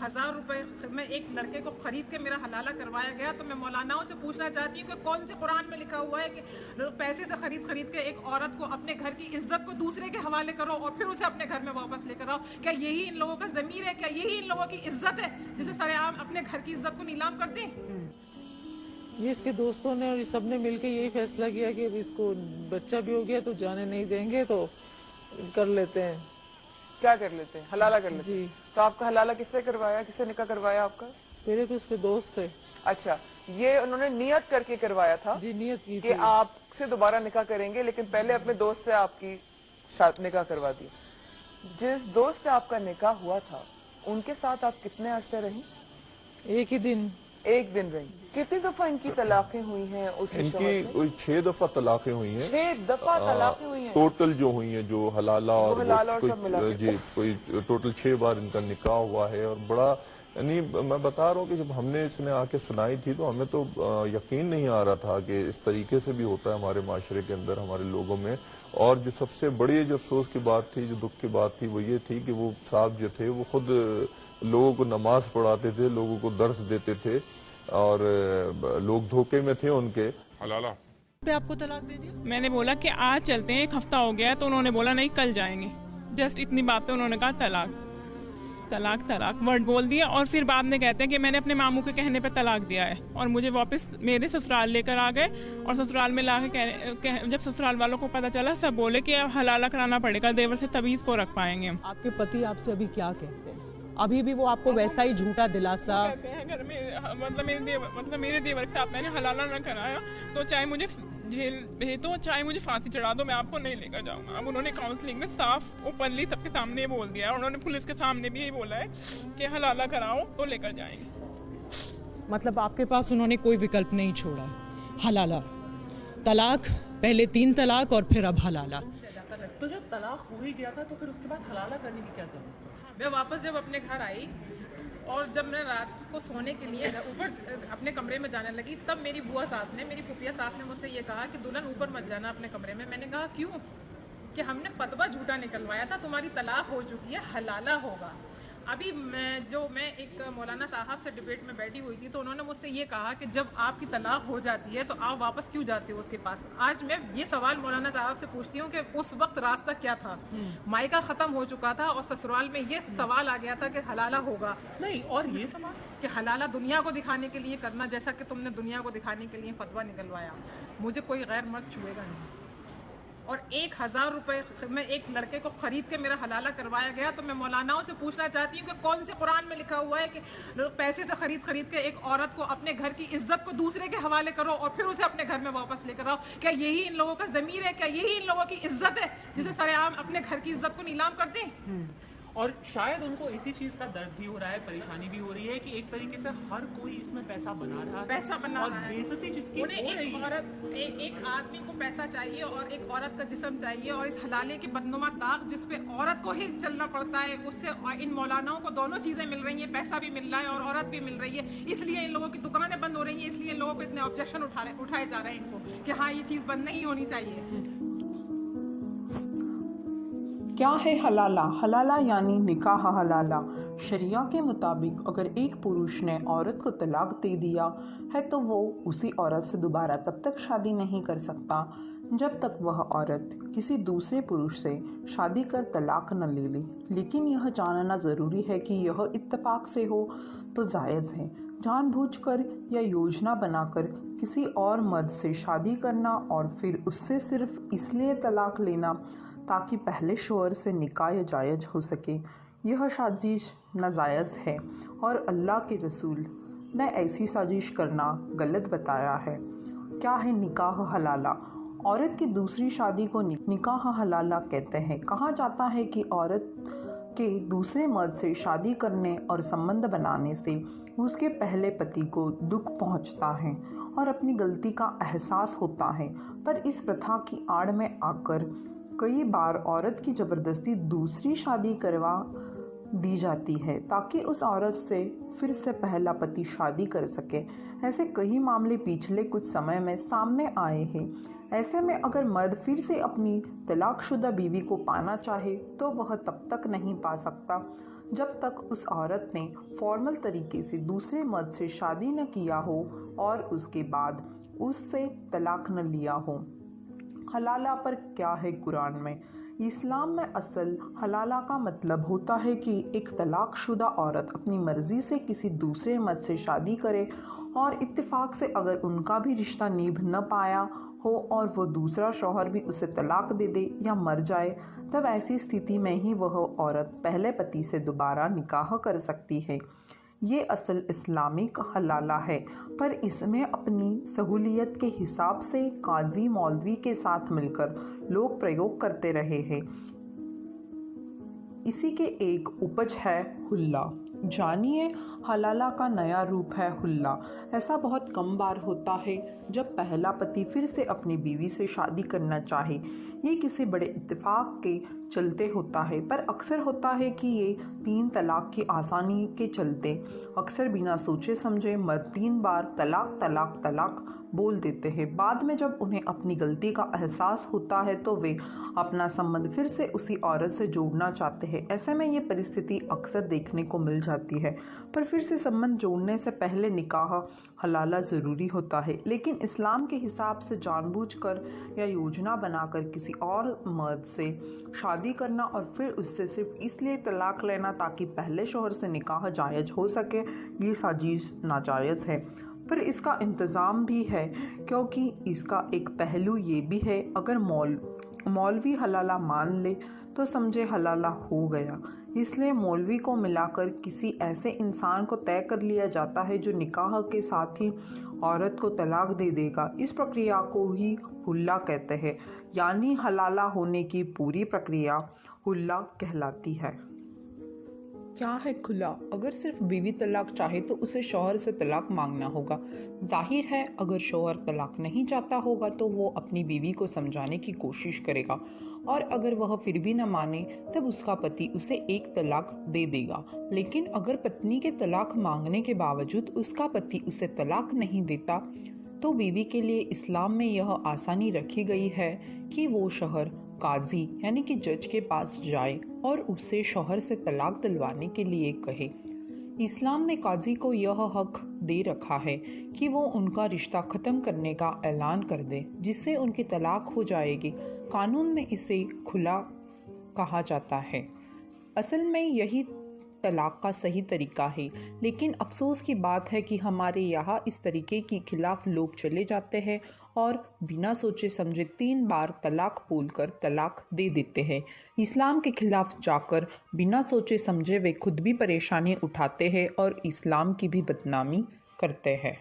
1000 रुपए में एक लड़के को खरीद के मेरा हलाला करवाया गया, तो मैं मौलानाओं से पूछना चाहती हूँ कि कौन से कुरान में लिखा हुआ है कि पैसे से खरीद के एक औरत को अपने घर की इज्जत को दूसरे के हवाले करो और फिर उसे अपने घर में वापस लेकर आओ? क्या यही इन लोगों का ज़मीर है? क्या यही इन लोगों की इज्जत है जिसे सरेआम अपने घर की इज्जत को नीलाम कर दें? ये इसके दोस्तों ने और सबने मिलकर यही फैसला किया कि इसको बच्चा भी हो गया तो जाने नहीं देंगे, तो कर लेते हैं। क्या कर लेते हैं? हलाला कर लेते हैं। जी। तो आपका हलाला किससे करवाया, किससे निकाह करवाया आपका? पहले तो उसके दोस्त से। अच्छा, ये उन्होंने नियत करके करवाया था? जी, नियत की कि आपसे दोबारा निकाह करेंगे, लेकिन पहले अपने दोस्त से आपकी निकाह करवा दी। जिस दोस्त से आपका निकाह हुआ था उनके साथ आप कितने अरसे रही? एक ही दिन। एक दिन रही। कितनी दफा इनकी तलाकें हुई हैं? इनकी कोई 6 दफा तलाकें हुई हैं। 6 दफा तलाकें हुई हैं टोटल जो हुई हैं, जो हलाला और सब मिला के। जी, कोई टोटल 6 बार इनका निकाह हुआ है। और बड़ा, यानी मैं बता रहा हूँ कि जब हमने इसने आके सुनाई थी तो हमें तो यकीन नहीं आ रहा था कि इस तरीके से भी होता है हमारे माशरे के अंदर, हमारे लोगों में। और जो सबसे बड़ी जो अफसोस की बात थी, जो दुख की बात थी, वो ये थी कि वो साहब जो थे वो खुद लोगों को नमाज पढ़ाते थे, लोगों को दर्स देते थे और लोग धोखे में थे उनके। हलाला पे आपको तलाक दे दिया? मैंने बोला कि आज चलते हैं, 1 हफ्ता हो गया, तो उन्होंने बोला नहीं कल जाएंगे। जस्ट इतनी बात पे उन्होंने कहा तलाक तलाक तलाक वर्ड बोल दिया। और फिर बाद में कहते हैं कि मैंने अपने मामू के कहने पे तलाक दिया है और मुझे वापस मेरे ससुराल लेकर आ गए। और ससुराल में लाके जब ससुराल वालों को पता चला, सब बोले कि अब हलाला कराना पड़ेगा देवर से, तभी इसको रख पाएंगे हम। आपके पति आपसे अभी क्या कहते हैं? अभी भी वो आपको वैसा ही झूठा दिलासा? कहते हैं अगर मेरे देवर के साथ मैंने हलाला न कराया तो चाहे मुझे जेल भेज दो, चाहे मुझे फांसी चढ़ा दो, मैं आपको नहीं लेकर जाऊंगा। अब उन्होंने काउंसलिंग में साफ ओपनली सबके सामने बोल दिया है। उन्होंने पुलिस के सामने भी यही बोला है कि हलाला कराओ तो लेकर जाएंगे। मतलब आपके पास उन्होंने कोई विकल्प नहीं छोड़ा? हलाला, तलाक, पहले 3 तलाक और फिर अब हलाला। तो जब तलाक हो ही गया था तो फिर उसके बाद हलाला करने की क्या जरूरत? मैं वापस जब अपने घर आई और जब मैं रात को सोने के लिए ऊपर अपने कमरे में जाने लगी, तब मेरी बुआ सास ने, मेरी फुफिया सास ने मुझसे ये कहा कि दुल्हन ऊपर मत जाना अपने कमरे में। मैंने कहा क्यों? कि हमने फतवा झूठा निकलवाया था, तुम्हारी तलाक हो चुकी है, हलाला होगा। अभी मैं एक मौलाना साहब से डिबेट में बैठी हुई थी, तो उन्होंने मुझसे ये कहा कि जब आपकी तलाक हो जाती है तो आप वापस क्यों जाते हो उसके पास? आज मैं ये सवाल मौलाना साहब से पूछती हूँ कि उस वक्त रास्ता क्या था? मायका खत्म हो चुका था और ससुराल में ये सवाल आ गया था कि हलाला होगा नहीं, और ये सवाल कि हलाला दुनिया को दिखाने के लिए करना, जैसा कि तुमने दुनिया को दिखाने के लिए फतवा निकलवाया। मुझे कोई गैर मर्द छुएगा नहीं। और 1000 रुपए में एक लड़के को खरीद के मेरा हलाला करवाया गया, तो मैं मौलानाओं से पूछना चाहती हूँ कि कौन से कुरान में लिखा हुआ है कि पैसे से खरीद के एक औरत को अपने घर की इज्जत को दूसरे के हवाले करो और फिर उसे अपने घर में वापस लेकर आओ? क्या यही इन लोगों का ज़मीर है? क्या यही इन लोगों की इज्जत है जिसे सरेआम अपने घर की इज्जत को नीलाम कर दें? और शायद उनको इसी चीज का दर्द भी हो रहा है, परेशानी भी हो रही है कि एक तरीके से हर कोई इसमें पैसा बना रहा है, पैसा बना और रहा है। बेइज्जती जिसकी उन्हें हो रही है। एक आदमी को पैसा चाहिए और एक औरत का जिस्म चाहिए, और इस हलाले के बदनुमा दाग जिस पे औरत को ही चलना पड़ता है, उससे इन मौलानाओं को दोनों चीजें मिल रही हैं, पैसा भी मिल रहा है और औरत भी मिल रही है। इसलिए इन लोगों की दुकानें बंद हो रही हैं, इसलिए इन लोगों को इतने ऑब्जेक्शन उठाए जा रहे हैं इनको कि हाँ ये चीज बंद नहीं होनी चाहिए। क्या है हलाला? हलाला यानी निकाह हलाला। शरिया के मुताबिक अगर एक पुरुष ने औरत को तलाक दे दिया है तो वो उसी औरत से दोबारा तब तक शादी नहीं कर सकता जब तक वह औरत किसी दूसरे पुरुष से शादी कर तलाक न ले ले। लेकिन यह जानना ज़रूरी है कि यह इत्तेफाक से हो तो जायज़ है। जानबूझकर या योजना बनाकर किसी और मर्द से शादी करना और फिर उससे सिर्फ इसलिए तलाक लेना ताकि पहले शोहर से निकाह जायज़ हो सके, यह साजिश नाजायज़ है और अल्लाह के रसूल ने ऐसी साजिश करना गलत बताया है। क्या है निकाह हलाला? औरत की दूसरी शादी को निकाह हलाला कहते हैं। कहा जाता है कि औरत के दूसरे मर्द से शादी करने और संबंध बनाने से उसके पहले पति को दुख पहुंचता है और अपनी गलती का एहसास होता है। पर इस प्रथा की आड़ में आकर कई बार औरत की ज़बरदस्ती दूसरी शादी करवा दी जाती है ताकि उस औरत से फिर से पहला पति शादी कर सके। ऐसे कई मामले पिछले कुछ समय में सामने आए हैं। ऐसे में अगर मर्द फिर से अपनी तलाकशुदा बीवी को पाना चाहे तो वह तब तक नहीं पा सकता जब तक उस औरत ने फॉर्मल तरीके से दूसरे मर्द से शादी न किया हो और उसके बाद उससे तलाक न लिया हो। हलाला पर क्या है कुरान में? इस्लाम में असल हलाला का मतलब होता है कि एक तलाकशुदा औरत अपनी मर्जी से किसी दूसरे मर्द से शादी करे और इत्तेफाक से अगर उनका भी रिश्ता निभ न पाया हो और वो दूसरा शौहर भी उसे तलाक दे दे या मर जाए, तब ऐसी स्थिति में ही वह औरत पहले पति से दोबारा निकाह कर सकती है। ये असल इस्लामिक हलाला है, पर इसमें अपनी सहूलियत के हिसाब से काजी मौलवी के साथ मिलकर लोग प्रयोग करते रहे हैं। इसी के एक उपज है हुल्ला। जानिए, हलाला का नया रूप है हुल्ला। ऐसा बहुत कम बार होता है जब पहला पति फिर से अपनी बीवी से शादी करना चाहे। ये किसी बड़े इत्तेफाक के चलते होता है, पर अक्सर होता है कि ये 3 तलाक की आसानी के चलते अक्सर बिना सोचे समझे मर्द 3 बार तलाक तलाक तलाक बोल देते हैं। बाद में जब उन्हें अपनी गलती का एहसास होता है तो वे अपना संबंध फिर से उसी औरत से जोड़ना चाहते हैं। ऐसे में ये परिस्थिति अक्सर देखने को मिल जाती है, पर फिर से संबंध जोड़ने से पहले निकाह हलाला ज़रूरी होता है। लेकिन इस्लाम के हिसाब से जानबूझकर या योजना बनाकर किसी और मर्द से शादी करना और फिर उससे सिर्फ इसलिए तलाक लेना ताकि पहले शौहर से निकाह जायज़ हो सके, ये साजिश नाजायज़ है। पर इसका इंतज़ाम भी है, क्योंकि इसका एक पहलू ये भी है, अगर मौलवी हलाला मान ले तो समझे हलाला हो गया। इसलिए मौलवी को मिलाकर किसी ऐसे इंसान को तय कर लिया जाता है जो निकाह के साथ ही औरत को तलाक दे देगा। इस प्रक्रिया को ही हुल्ला कहते हैं, यानी हलाला होने की पूरी प्रक्रिया हुल्ला कहलाती है। क्या है खुला? अगर सिर्फ बीवी तलाक चाहे तो उसे शौहर से तलाक मांगना होगा। जाहिर है अगर शौहर तलाक नहीं चाहता होगा तो वो अपनी बीवी को समझाने की कोशिश करेगा, और अगर वह फिर भी न माने तब उसका पति उसे एक तलाक दे देगा। लेकिन अगर पत्नी के तलाक मांगने के बावजूद उसका पति उसे तलाक नहीं देता तो बीवी के लिए इस्लाम में यह आसानी रखी गई है कि वो शौहर काजी यानी कि जज के पास जाए और उससे शौहर से तलाक दिलवाने के लिए कहे। इस्लाम ने काजी को यह हक दे रखा है कि वो उनका रिश्ता ख़त्म करने का ऐलान कर दे, जिससे उनकी तलाक हो जाएगी। कानून में इसे खुला कहा जाता है। असल में यही तलाक का सही तरीका है, लेकिन अफसोस की बात है कि हमारे यहाँ इस तरीके के खिलाफ लोग चले जाते हैं और बिना सोचे समझे 3 बार तलाक बोलकर तलाक दे देते हैं। इस्लाम के खिलाफ जाकर बिना सोचे समझे वे खुद भी परेशानी उठाते हैं और इस्लाम की भी बदनामी करते हैं।